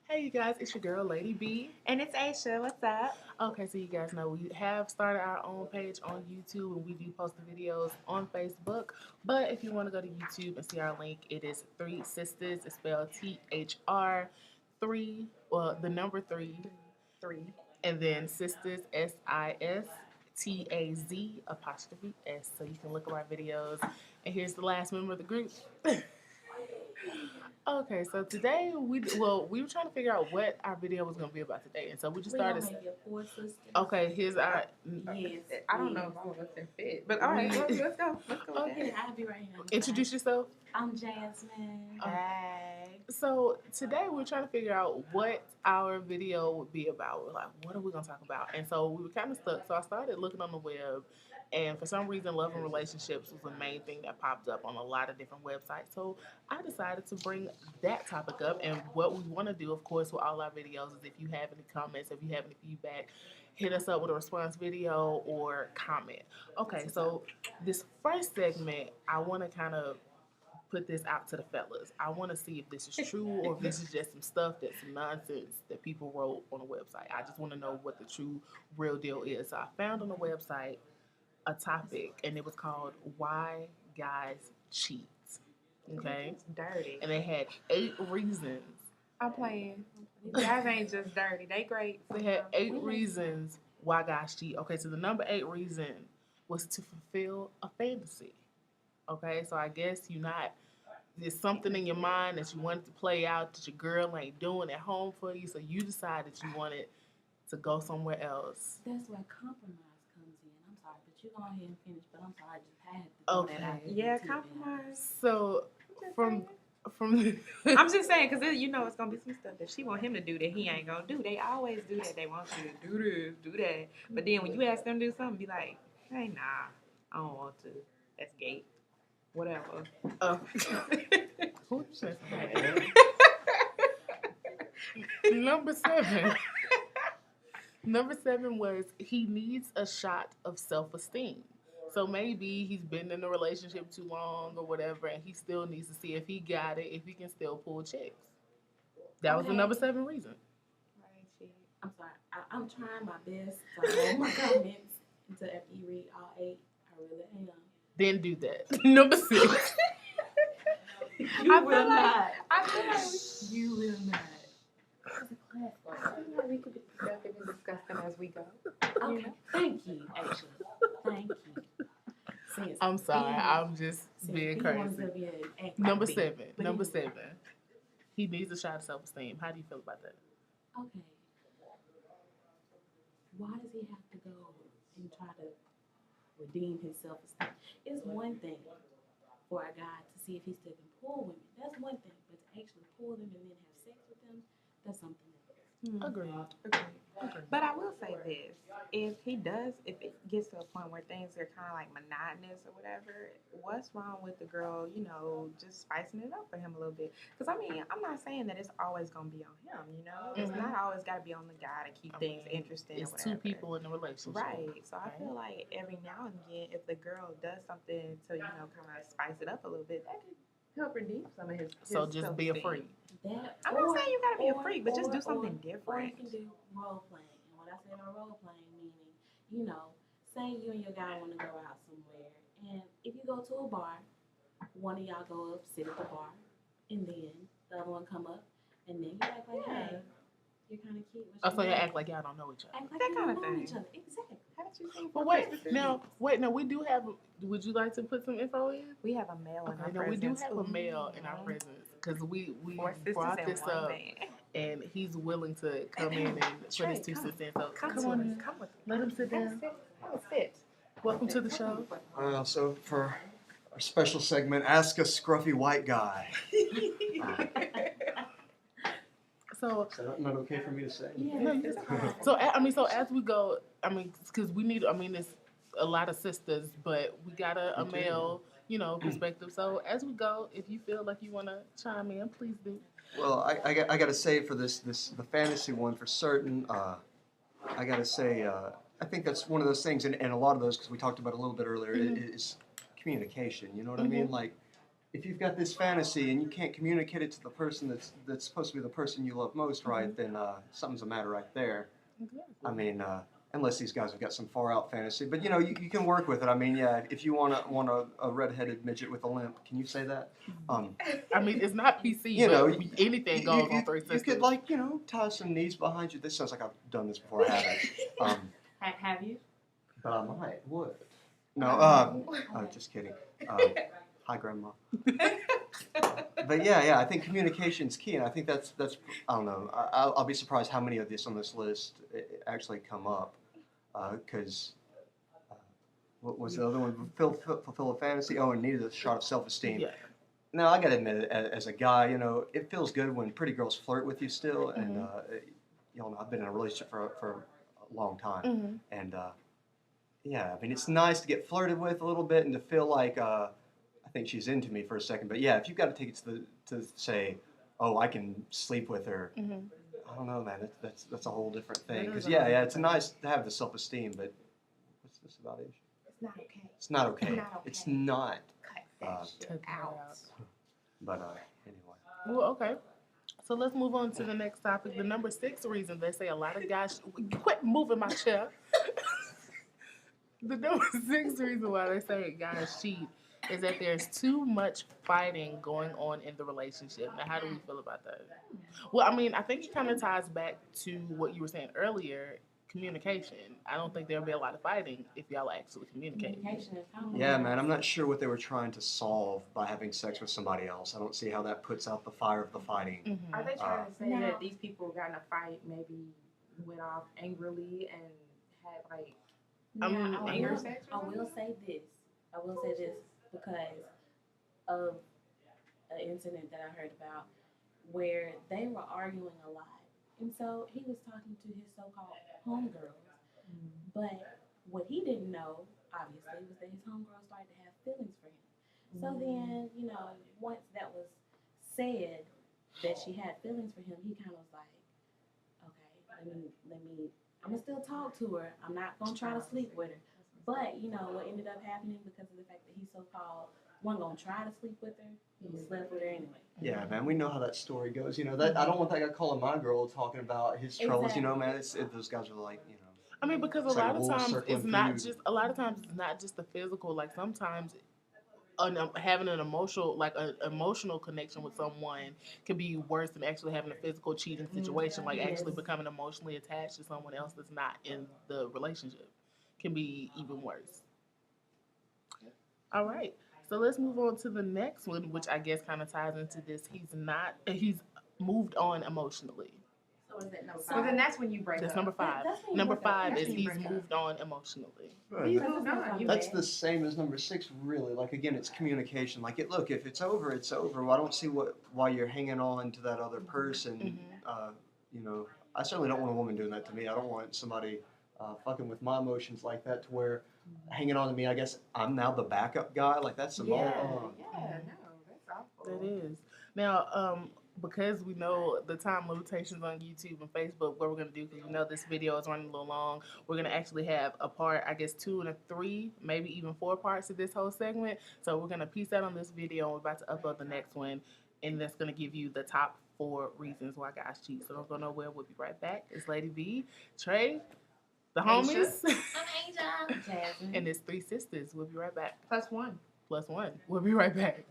Hey, you guys, it's your girl, Lady B. And it's Aisha. What's up? Okay, so you guys know we have started our own page on YouTube and we do post the videos on Facebook. But if you want to go to YouTube and see our link, it is Three Sisters. It's spelled THR3, well, the number three, Three. and then Sisters, SISTAZ apostrophe S. So you can look at our videos. And here's the last member of the group. Okay, so today we were trying to figure out what our video was gonna be about today, and so we just started. Make it four sisters. Okay, here's our. Yes. I don't know if all of us can fit, but all right, let's go. Let's go. Okay, I'll be right here. Introduce yourself. I'm Jasmine. Hey. So today we're trying to figure out what our video would be about. We're like, what are we gonna talk about? And so we were kind of stuck. So I started looking on the web, and for some reason, love and relationships was the main thing that popped up on a lot of different websites. So I decided to bring that topic up. And what we want to do, of course, with all our videos is if you have any comments, if you have any feedback, hit us up with a response video or comment. Okay, so this first segment, I want to kind of put this out to the fellas. I want to see if this is true or if this is just some stuff that's some nonsense that people wrote on a website. I just want to know what the true, real deal is. So I found on the website a topic, and it was called "Why Guys Cheat." Okay, It's dirty. and they had 8 reasons. I'm playing. Guys ain't just dirty. They great. They had 8 reasons why guys cheat. Okay, so the number 8 reason was to fulfill a fantasy. Okay, so I guess there's something in your mind that you wanted to play out that your girl ain't doing at home for you, so you decided you wanted to go somewhere else. That's where compromise comes in. I'm sorry, but you go ahead and finish. But I'm sorry, I just had to throw that out. Yeah, compromise. So from I'm just saying, because it's gonna be some stuff that she want him to do that he ain't gonna do. They always do that. They want you to do this, do that. But then when you ask them to do something, be like, hey, nah, I don't want to. That's gay. Whatever. Who said that? Number 7. Number 7 was he needs a shot of self-esteem. So maybe he's been in a relationship too long or whatever, and he still needs to see if he got it, if he can still pull chicks. That was the number 7 reason. Right, I'm sorry. I'm trying my best to hold my comments until after you read all 8. I really am. Then do that. Number 6. You will not. I feel like You will not. we could be productive and discuss them as we go. Okay. Thank you, actually. Thank you. Since I'm sorry. I'm just being crazy. Number 7. Number 7. He needs a shot of self-esteem. How do you feel about that? Okay. Why does he have to go and try to redeem his self-esteem? It's one thing for a guy to see if he still can pull women. That's one thing. But to actually pull them and then have sex with them, that's something else. Agreed. But I will say this: if it gets to a point where things are kind of like monotonous or whatever, what's wrong with the girl, just spicing it up for him a little bit? Because I'm not saying that it's always gonna be on him. It's not always got to be on the guy to keep things interesting. It's or whatever. 2 people in a relationship. Right. So I feel like every now and again, if the girl does something to kind of spice it up a little bit, that could help redeem some of his. So just be a freak. I'm not saying you gotta be a freak, but just do something Or different. you can do role playing. And what I say by role playing, meaning, say you and your guy want to go out somewhere, and if you go to a bar, one of y'all go up, sit at the bar, and then the other one come up, and then you act like, hey, you're kind of cute. So you act like y'all don't know each other. Act like That you kinda don't know thing. each other. Exactly. How did you think? But no, we do have. Would you like to put some info in? We have a male in our Okay, no, we presence. do have a male in our presence because we 4 sisters brought and this 1 up, man. and he's willing to come in and put Trey, his 2 come. cents in. So Come come with on us. in. Come with us. Let him sit down. Have a sit. Welcome to the show. So for our special segment, Ask a Scruffy White Guy. So Is that not okay for me to say? Yeah. So as we go, because we need, it's a lot of sisters, but we got a Me too. male, perspective. So as we go, if you feel like you want to chime in, please do. Well, I got to say for the fantasy one for certain, I got to say I think that's one of those things, and a lot of those, because we talked about it a little bit earlier, is communication. You know what I mean? Like, if you've got this fantasy and you can't communicate it to the person that's supposed to be the person you love most, right? Then something's the matter right there. Exactly. I mean, unless these guys have got some far out fantasy, but you know, you can work with it. I mean, yeah, if you want a redheaded midget with a limp, can you say that? I mean, it's not PC, You but know, anything goes on Three You Sisters. could like, you know, tie some knees behind you. This sounds like I've done this before. I haven't. Have you? But I might. Would. No. Just kidding. Hi, Grandma. But yeah, I think communication's key, and I think that's I don't know. I'll be surprised how many of this on this list actually come up, because what was the other one? Fulfill a fantasy. Oh, and needed a shot of self-esteem. Yeah. Now I gotta admit, as a guy, you know, it feels good when pretty girls flirt with you still, and you know, I've been in a relationship for a long time, and yeah, I mean, it's nice to get flirted with a little bit and to feel like I think she's into me for a second. But yeah, if you've got to take it to say, oh, I can sleep with her. I don't know, man. That's a whole different thing. Because yeah, it's nice to have the self-esteem, but what's this about age? It's not okay. It's not okay. Not okay. It's not. Cut that shit Cut that out. out. But anyway. Well, okay. So let's move on to the next topic. The number 6 reason they say a lot of guys quit moving my chair. The number 6 reason why they say guys cheat is that there's too much fighting going on in the relationship. Now, how do we feel about that? Well, I mean, I think it kind of ties back to what you were saying earlier, communication. I don't think there'll be a lot of fighting if y'all actually communicate. Communication is common. Yeah, man. I'm not sure what they were trying to solve by having sex with somebody else. I don't see how that puts out the fire of the fighting. Are they trying to say No. that these people got in a fight, maybe went off angrily and had like Now, I anger will- sex I or will something? say this. I will say this because of an incident that I heard about where they were arguing a lot. And so he was talking to his so-called homegirls. But what he didn't know, obviously, was that his homegirl started to have feelings for him. So then, you know, once that was said that she had feelings for him, he kind of was like, okay, let me, I'm gonna still talk to her. I'm not gonna try to sleep with her. But, you know, what ended up happening because of the fact that he so-called wasn't gonna try to sleep with her, he slept with her anyway. Yeah, man, we know how that story goes. You know, that I don't want that guy calling my girl talking about his troubles. You know, man, those guys are like, you know. I mean, because a It's like lot of wolves times circling it's for not you. just the physical. Like sometimes having an emotional connection with someone can be worse than actually having a physical cheating situation. Like actually becoming emotionally attached to someone else that's not in the relationship can be even worse. All right. So let's move on to the next one, which I guess kind of ties into this. He's moved on emotionally. So is that number So then that's when you break That's up. number 5. That's when you Number break up. 5 That's is when you he's break up. moved on emotionally. He's moved on. That's the same as number 6, really. Like again, it's communication. Like, look, if it's over, it's over. Well, I don't see why you're hanging on to that other person. You know, I certainly don't want a woman doing that to me. I don't want somebody fucking with my emotions like that to where hanging on to me. I guess I'm now the backup guy. Like that's some. Yeah, no, that's awful. That is. Now, because we know the time limitations on YouTube and Facebook, what we're going to do, because we know this video is running a little long, we're going to actually have a part, I guess 2 and 3, maybe even 4 parts of this whole segment. So we're going to piece that on this video, and we're about to upload the next one, and that's going to give you the top 4 reasons why guys cheat. So don't go nowhere. We'll be right back. It's Lady V, Trey, the homies, I'm Angel. Jasmine. and it's 3 sisters. We'll be right back. +1. +1. We'll be right back.